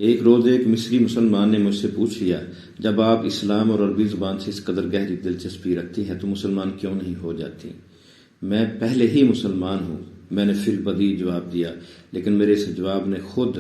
ایک روز ایک مصری مسلمان نے مجھ سے پوچھ لیا، جب آپ اسلام اور عربی زبان سے اس قدر گہری دلچسپی رکھتی ہیں تو مسلمان کیوں نہیں ہو جاتی؟ میں پہلے ہی مسلمان ہوں، میں نے فی البدیہہ جواب دیا، لیکن میرے اس جواب نے خود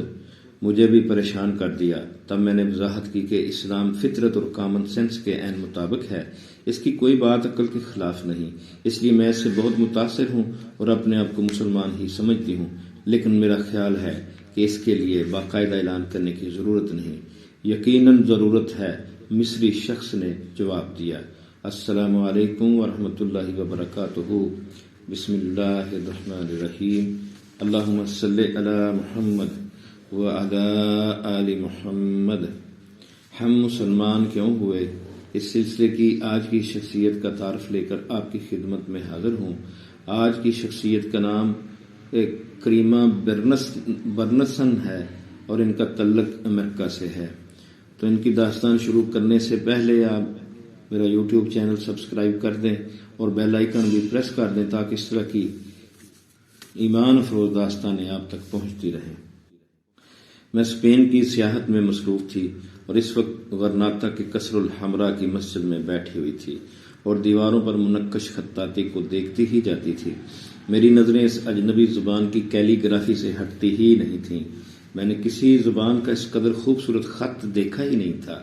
مجھے بھی پریشان کر دیا۔ تب میں نے وضاحت کی کہ اسلام فطرت اور کامن سینس کے عین مطابق ہے، اس کی کوئی بات عقل کے خلاف نہیں، اس لیے میں اس سے بہت متاثر ہوں اور اپنے آپ کو مسلمان ہی سمجھتی ہوں، لیکن میرا خیال ہے کہ اس کے لیے باقاعدہ اعلان کرنے کی ضرورت نہیں۔ یقیناً ضرورت ہے، مصری شخص نے جواب دیا۔ السلام علیکم ورحمۃ اللہ وبرکاتہ۔ بسم اللہ الرحمن الرحیم۔ اللہم صلی علی محمد وعلی آل محمد۔ ہم مسلمان کیوں ہوئے؟ اس سلسلے کی آج کی شخصیت کا تعارف لے کر آپ کی خدمت میں حاضر ہوں۔ آج کی شخصیت کا نام کریمہ برنسن ہے اور ان کا تعلق امریکہ سے ہے۔ تو ان کی داستان شروع کرنے سے پہلے آپ میرا یوٹیوب چینل سبسکرائب کر دیں اور بیل آئیکن بھی پریس کر دیں تاکہ اس طرح کی ایمان افروز داستانیں آپ تک پہنچتی رہیں۔ میں اسپین کی سیاحت میں مصروف تھی اور اس وقت غرناطہ کے قصر الحمراء کی مسجد میں بیٹھی ہوئی تھی اور دیواروں پر منقش خطاطی کو دیکھتی ہی جاتی تھی۔ میری نظریں اس اجنبی زبان کی کیلی گرافی سے ہٹتی ہی نہیں تھیں۔ میں نے کسی زبان کا اس قدر خوبصورت خط دیکھا ہی نہیں تھا۔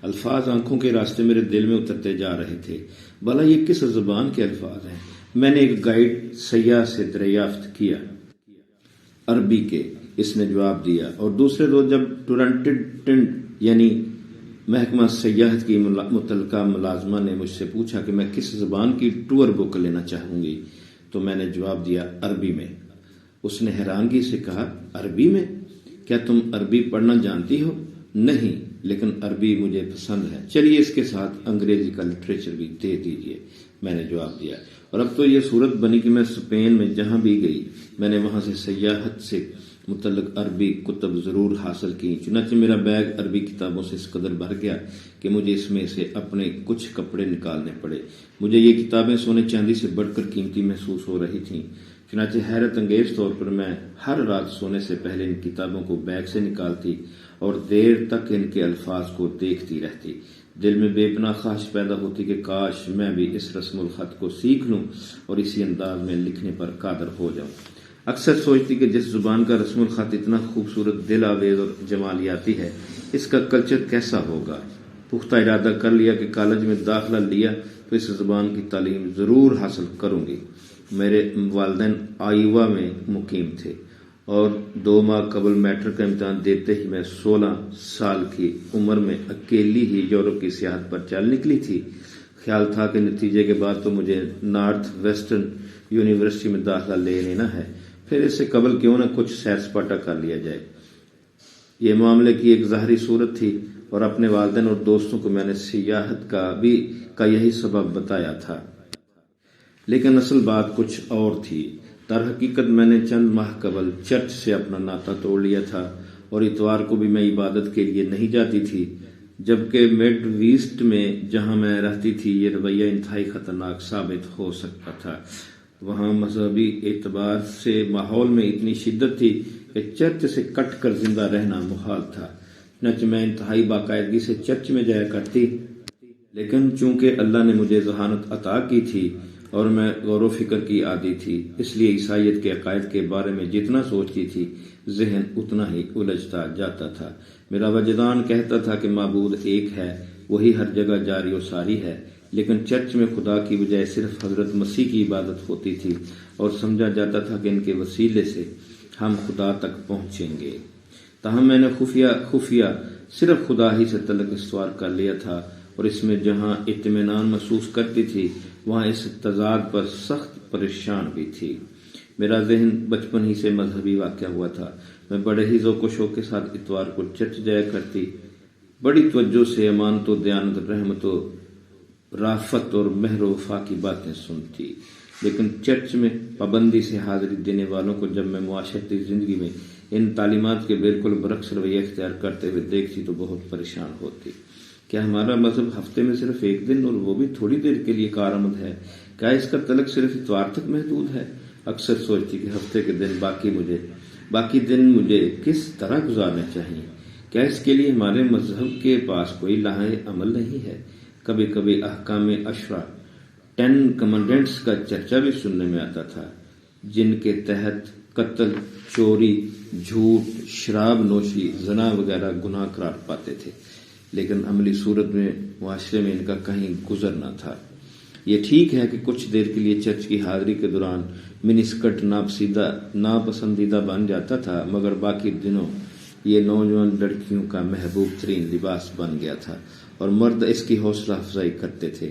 الفاظ آنکھوں کے راستے میرے دل میں اترتے جا رہے تھے۔ بھلا یہ کس زبان کے الفاظ ہیں؟ میں نے ایک گائیڈ سیاح سے دریافت کیا۔ عربی کے، اس نے جواب دیا، اور دوسرے روز جب ٹورنٹنٹ یعنی محکمہ سیاحت کی متعلقہ ملازمہ نے مجھ سے پوچھا کہ میں کس زبان کی ٹور بک لینا چاہوں گی تو میں نے جواب دیا عربی میں۔ اس نے حیرانگی سے کہا، عربی میں؟ کیا تم عربی پڑھنا جانتی ہو؟ نہیں، لیکن عربی مجھے پسند ہے، چلیے اس کے ساتھ انگریزی کا لٹریچر بھی دے دیجیے، میں نے جواب دیا۔ اور اب تو یہ صورت بنی کہ میں اسپین میں جہاں بھی گئی میں نے وہاں سے سیاحت سے متعلق عربی کتب ضرور حاصل کی۔ چنانچہ میرا بیگ عربی کتابوں سے اس قدر بھر گیا کہ مجھے اس میں سے اپنے کچھ کپڑے نکالنے پڑے۔ مجھے یہ کتابیں سونے چاندی سے بڑھ کر قیمتی محسوس ہو رہی تھیں۔ چنانچہ حیرت انگیز طور پر میں ہر رات سونے سے پہلے ان کتابوں کو بیگ سے نکالتی اور دیر تک ان کے الفاظ کو دیکھتی رہتی۔ دل میں بے پناہ خواہش پیدا ہوتی کہ کاش میں بھی اس رسم الخط کو سیکھ لوں اور اسی انداز میں لکھنے پر قادر ہو جاؤں۔ اکثر سوچتی کہ جس زبان کا رسم الخط اتنا خوبصورت، دل آویز اور جمالیاتی ہے، اس کا کلچر کیسا ہوگا۔ پختہ ارادہ کر لیا کہ کالج میں داخلہ لیا تو اس زبان کی تعلیم ضرور حاصل کروں گی۔ میرے والدین آئیوا میں مقیم تھے اور 2 ماہ قبل میٹرک کا امتحان دیتے ہی میں 16 سال کی عمر میں اکیلی ہی یورپ کی سیاحت پر چل نکلی تھی۔ خیال تھا کہ نتیجے کے بعد تو مجھے نارتھ ویسٹرن یونیورسٹی میں داخلہ لے لینا ہے، پھر اس سے قبل کیوں نہ کچھ سیر سپاٹا کر لیا جائے۔ یہ معاملے کی ایک ظاہری صورت تھی اور اپنے والدین اور دوستوں کو میں نے سیاحت کا یہی سبب بتایا تھا، لیکن اصل بات کچھ اور تھی۔ در حقیقت میں نے چند ماہ قبل چرچ سے اپنا ناطہ توڑ لیا تھا اور اتوار کو بھی میں عبادت کے لیے نہیں جاتی تھی، جبکہ مڈ ویسٹ میں جہاں میں رہتی تھی یہ رویہ انتہائی خطرناک ثابت ہو سکتا تھا۔ وہاں مذہبی اعتبار سے ماحول میں اتنی شدت تھی کہ چرچ سے کٹ کر زندہ رہنا محال تھا۔ چنانچہ میں انتہائی باقاعدگی سے چرچ میں جایا کرتی، لیکن چونکہ اللہ نے مجھے ذہانت عطا کی تھی اور میں غور و فکر کی عادی تھی، اس لیے عیسائیت کے عقائد کے بارے میں جتنا سوچتی تھی ذہن اتنا ہی الجھتا جاتا تھا۔ میرا وجدان کہتا تھا کہ معبود ایک ہے، وہی ہر جگہ جاری و ساری ہے، لیکن چرچ میں خدا کی بجائے صرف حضرت مسیح کی عبادت ہوتی تھی اور سمجھا جاتا تھا کہ ان کے وسیلے سے ہم خدا تک پہنچیں گے۔ تاہم میں نے خفیہ صرف خدا ہی سے تعلق استوار کر لیا تھا اور اس میں جہاں اطمینان محسوس کرتی تھی وہاں اس تضاد پر سخت پریشان بھی تھی۔ میرا ذہن بچپن ہی سے مذہبی واقع ہوا تھا۔ میں بڑے ہی ذوق و شوق کے ساتھ اتوار کو چرچ جایا کرتی، بڑی توجہ سے امانت و دیانت، رحمت و رافت اور مہر و وفا کی باتیں سنتی، لیکن چرچ میں پابندی سے حاضری دینے والوں کو جب میں معاشرتی زندگی میں ان تعلیمات کے بالکل برعکس رویہ اختیار کرتے ہوئے دیکھتی تو بہت پریشان ہوتی۔ کیا ہمارا مذہب ہفتے میں صرف ایک دن اور وہ بھی تھوڑی دیر کے لیے کارآمد ہے؟ کیا اس کا تعلق صرف اتوار تک محدود ہے؟ اکثر سوچتی کہ ہفتے کے دن باقی دن مجھے کس طرح گزارنے چاہیے۔ کیا اس کے لیے ہمارے مذہب کے پاس کوئی لاہ عمل نہیں ہے؟ کبھی کبھی احکام عشرہ 10 کمانڈمنٹس کا چرچا بھی سننے میں آتا تھا، جن کے تحت قتل، چوری، جھوٹ، شراب نوشی، زنا وغیرہ گناہ قرار پاتے تھے، لیکن عملی صورت میں معاشرے میں ان کا کہیں گزر نہ تھا۔ یہ ٹھیک ہے کہ کچھ دیر کے لیے چرچ کی حاضری کے دوران منی اسکرٹ ناپسندیدہ بن جاتا تھا، مگر باقی دنوں یہ نوجوان لڑکیوں کا محبوب ترین لباس بن گیا تھا اور مرد اس کی حوصلہ افزائی کرتے تھے۔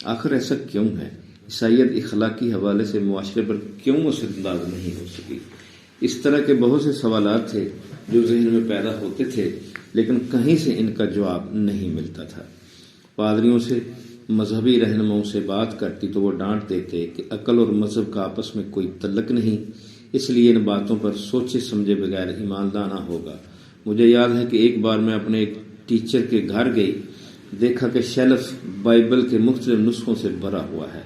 آخر ایسا کیوں ہے؟ عیسائیت اخلاقی حوالے سے معاشرے پر کیوں اثر انداز نہیں ہو سکی؟ اس طرح کے بہت سے سوالات تھے جو ذہن میں پیدا ہوتے تھے، لیکن کہیں سے ان کا جواب نہیں ملتا تھا۔ پادریوں سے، مذہبی رہنماؤں سے بات کرتی تو وہ ڈانٹ دیتے کہ عقل اور مذہب کا آپس میں کوئی تعلق نہیں، اس لیے ان باتوں پر سوچے سمجھے بغیر ایمان لانا ہوگا۔ مجھے یاد ہے کہ ایک بار میں اپنے ایک ٹیچر کے گھر گئی، دیکھا کہ شیلف بائبل کے مختلف نسخوں سے بھرا ہوا ہے،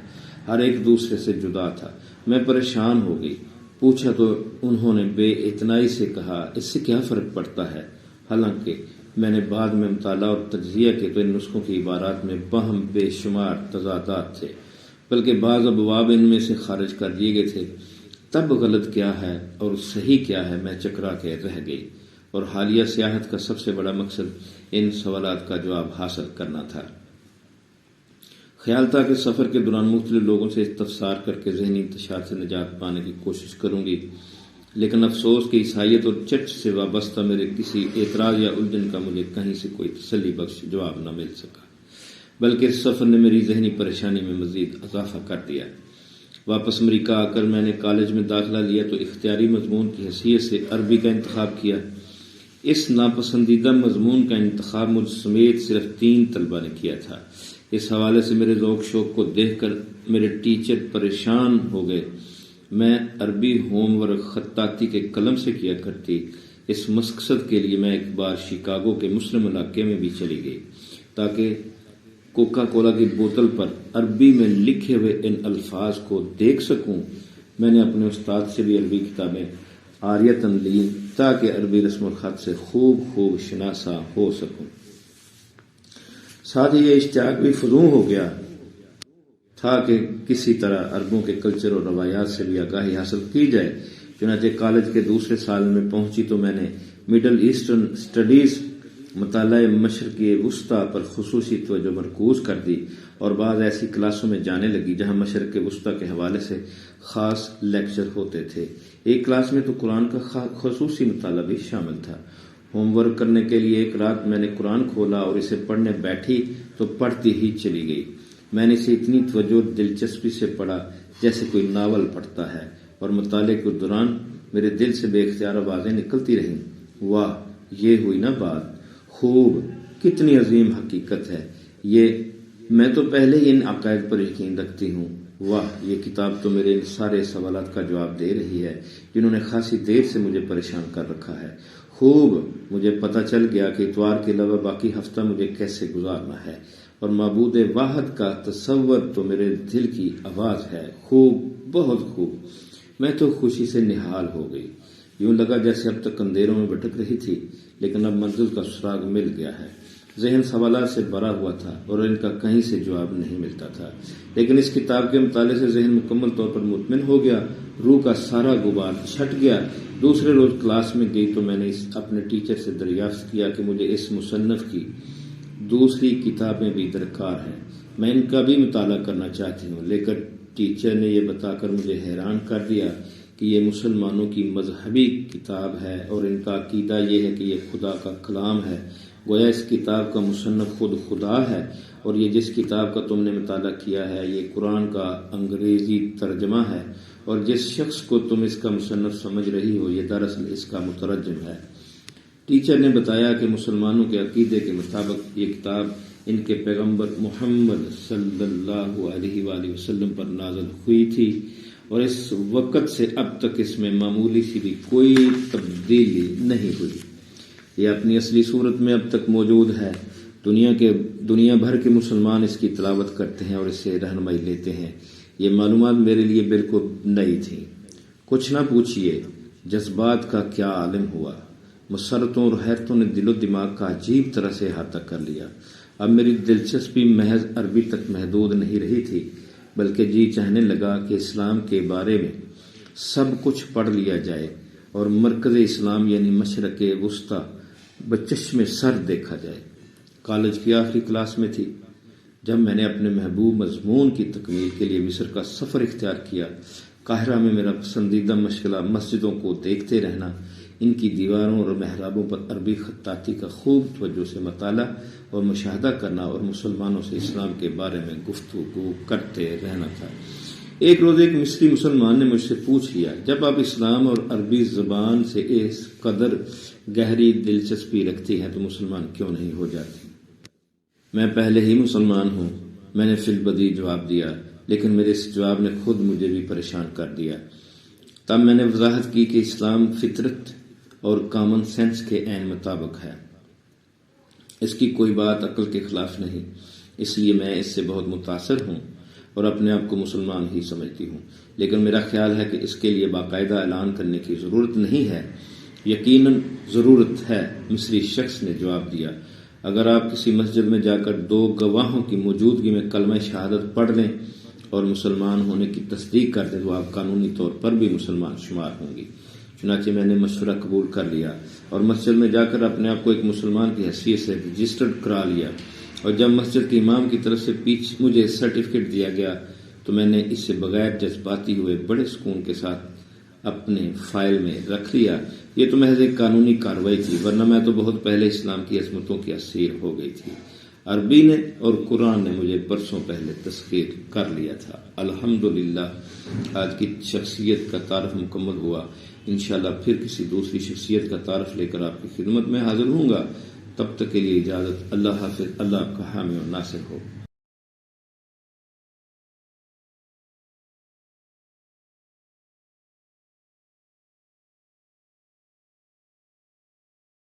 ہر ایک دوسرے سے جدا تھا۔ میں پریشان ہو گئی، پوچھا تو انہوں نے بے اعتنائی سے کہا، اس سے کیا فرق پڑتا ہے؟ حالانکہ میں نے بعد میں مطالعہ اور تجزیہ کیا تو ان نسخوں کی عبارات میں باہم بے شمار تضادات تھے، بلکہ بعض ابواب ان میں سے خارج کر دیے گئے تھے۔ تب غلط کیا ہے اور صحیح کیا ہے میں چکرا کے رہ گئی، اور حالیہ سیاحت کا سب سے بڑا مقصد ان سوالات کا جواب حاصل کرنا تھا۔ خیال تھا کہ سفر کے دوران مختلف لوگوں سے استفسار کر کے ذہنی انتشار سے نجات پانے کی کوشش کروں گی، لیکن افسوس کہ عیسائیت اور چرچ سے وابستہ میرے کسی اعتراض یا الجھن کا مجھے کہیں سے کوئی تسلی بخش جواب نہ مل سکا، بلکہ اس سفر نے میری ذہنی پریشانی میں مزید اضافہ کر دیا۔ واپس امریکہ آ کر میں نے کالج میں داخلہ لیا تو اختیاری مضمون کی حیثیت سے عربی کا انتخاب کیا۔ اس ناپسندیدہ مضمون کا انتخاب مجھ سمیت صرف 3 طلبہ نے کیا تھا۔ اس حوالے سے میرے ذوق شوق کو دیکھ کر میرے ٹیچر پریشان ہو گئے۔ میں عربی ہوم ورک خطاطی کے قلم سے کیا کرتی۔ اس مقصد کے لیے میں ایک بار شکاگو کے مسلم علاقے میں بھی چلی گئی تاکہ کوکا کولا کی بوتل پر عربی میں لکھے ہوئے ان الفاظ کو دیکھ سکوں۔ میں نے اپنے استاد سے بھی عربی کتابیں عاریتاً لی تاکہ عربی رسم الخط سے خوب شناسا ہو سکوں۔ ساتھ ہی یہ اشتیاق بھی فزوں ہو گیا تھا کہ کسی طرح عربوں کے کلچر اور روایات سے بھی آگاہی حاصل کی جائے۔ چنانچہ کالج کے دوسرے سال میں پہنچی تو میں نے مڈل ایسٹرن اسٹڈیز، مطالعہ مشرقی وسطیٰ پر خصوصی توجہ مرکوز کر دی اور بعض ایسی کلاسوں میں جانے لگی جہاں مشرق وسطیٰ کے حوالے سے خاص لیکچر ہوتے تھے۔ ایک کلاس میں تو قرآن کا خصوصی مطالعہ بھی شامل تھا۔ ہوم ورک کرنے کے لیے ایک رات میں نے قرآن کھولا اور اسے پڑھنے بیٹھی تو پڑھتی ہی چلی گئی۔ میں نے اسے اتنی توجہ اور دلچسپی سے پڑھا جیسے کوئی ناول پڑھتا ہے، اور مطالعے کے دوران میرے دل سے بے اختیار آوازیں نکلتی رہیں، واہ یہ ہوئی نا بات، خوب، کتنی عظیم حقیقت ہے یہ، میں تو پہلے ہی ان عقائد پر یقین رکھتی ہوں، واہ یہ کتاب تو میرے ان سارے سوالات کا جواب دے رہی ہے جنہوں نے خاصی دیر سے مجھے پریشان کر رکھا ہے، خوب، مجھے پتہ چل گیا کہ اتوار کے علاوہ باقی ہفتہ مجھے کیسے گزارنا ہے، اور معبود واحد کا تصور تو میرے دل کی آواز ہے، خوب، بہت خوب۔ میں تو خوشی سے نہال ہو گئی، یوں لگا جیسے اب تک اندھیروں میں بھٹک رہی تھی لیکن اب منزل کا سراغ مل گیا ہے۔ ذہن سوالات سے بھرا ہوا تھا اور ان کا کہیں سے جواب نہیں ملتا تھا، لیکن اس کتاب کے مطالعے سے ذہن مکمل طور پر مطمئن ہو گیا، روح کا سارا غبار چھٹ گیا۔ دوسرے روز کلاس میں گئی تو میں نے اپنے ٹیچر سے دریافت کیا کہ مجھے اس مصنف کی دوسری کتابیں بھی درکار ہیں، میں ان کا بھی مطالعہ کرنا چاہتی ہوں، لیکن ٹیچر نے یہ بتا کر مجھے حیران کر دیا کہ یہ مسلمانوں کی مذہبی کتاب ہے اور ان کا عقیدہ یہ ہے کہ یہ خدا کا کلام ہے، گویا اس کتاب کا مصنف خود خدا ہے، اور یہ جس کتاب کا تم نے مطالعہ کیا ہے یہ قرآن کا انگریزی ترجمہ ہے، اور جس شخص کو تم اس کا مصنف سمجھ رہی ہو یہ دراصل اس کا مترجم ہے۔ ٹیچر نے بتایا کہ مسلمانوں کے عقیدے کے مطابق یہ کتاب ان کے پیغمبر محمد صلی اللہ علیہ وآلہ وسلم پر نازل ہوئی تھی، اور اس وقت سے اب تک اس میں معمولی سی بھی کوئی تبدیلی نہیں ہوئی، یہ اپنی اصلی صورت میں اب تک موجود ہے۔ دنیا بھر کے مسلمان اس کی تلاوت کرتے ہیں اور اس سے رہنمائی لیتے ہیں۔ یہ معلومات میرے لیے بالکل نئی تھی۔ کچھ نہ پوچھئے جذبات کا کیا عالم ہوا، مسرتوں اور حیرتوں نے دل و دماغ کا عجیب طرح سے احاطہ کر لیا۔ اب میری دلچسپی محض عربی تک محدود نہیں رہی تھی، بلکہ جی چاہنے لگا کہ اسلام کے بارے میں سب کچھ پڑھ لیا جائے اور مرکز اسلام یعنی مشرق وسطی بچشم سر دیکھا جائے۔ کالج کی آخری کلاس میں تھی جب میں نے اپنے محبوب مضمون کی تکمیل کے لیے مصر کا سفر اختیار کیا۔ قاہرہ میں میرا پسندیدہ مشغلہ مسجدوں کو دیکھتے رہنا، ان کی دیواروں اور محرابوں پر عربی خطاطی کا خوب توجہ سے مطالعہ اور مشاہدہ کرنا اور مسلمانوں سے اسلام کے بارے میں گفتگو کرتے رہنا تھا۔ ایک روز ایک مصری مسلمان نے مجھ سے پوچھ لیا، جب آپ اسلام اور عربی زبان سے اس قدر گہری دلچسپی رکھتی ہیں تو مسلمان کیوں نہیں ہو جاتی؟ میں پہلے ہی مسلمان ہوں، میں نے فی البدیہہ جواب دیا، لیکن میرے اس جواب نے خود مجھے بھی پریشان کر دیا۔ تب میں نے وضاحت کی کہ اسلام فطرت اور کامن سینس کے عین مطابق ہے، اس کی کوئی بات عقل کے خلاف نہیں، اس لیے میں اس سے بہت متاثر ہوں اور اپنے آپ کو مسلمان ہی سمجھتی ہوں، لیکن میرا خیال ہے کہ اس کے لیے باقاعدہ اعلان کرنے کی ضرورت نہیں ہے۔ یقیناً ضرورت ہے، مصری شخص نے جواب دیا۔ اگر آپ کسی مسجد میں جا کر 2 گواہوں کی موجودگی میں کلمہ شہادت پڑھ لیں اور مسلمان ہونے کی تصدیق کر دیں تو آپ قانونی طور پر بھی مسلمان شمار ہوں گی۔ چنانچہ میں نے مشورہ قبول کر لیا اور مسجد میں جا کر اپنے آپ کو ایک مسلمان کی حیثیت سے رجسٹرڈ کرا لیا، اور جب مسجد کے امام کی طرف سے مجھے سرٹیفکیٹ دیا گیا تو میں نے اسے بغیر جذباتی ہوئے بڑے سکون کے ساتھ اپنے فائل میں رکھ لیا۔ یہ تو محض ایک قانونی کارروائی تھی، ورنہ میں تو بہت پہلے اسلام کی عظمتوں کی اسیر ہو گئی تھی۔ عربی نے اور قرآن نے مجھے برسوں پہلے تسخیر کر لیا تھا۔ الحمدللہ آج کی شخصیت کا تعارف مکمل ہوا۔ انشاءاللہ پھر کسی دوسری شخصیت کا تعارف لے کر آپ کی خدمت میں حاضر ہوں گا۔ تب تک کے لیے اجازت۔ اللہ حافظ۔ اللہ آپ کا حامی اور ناصر ہو۔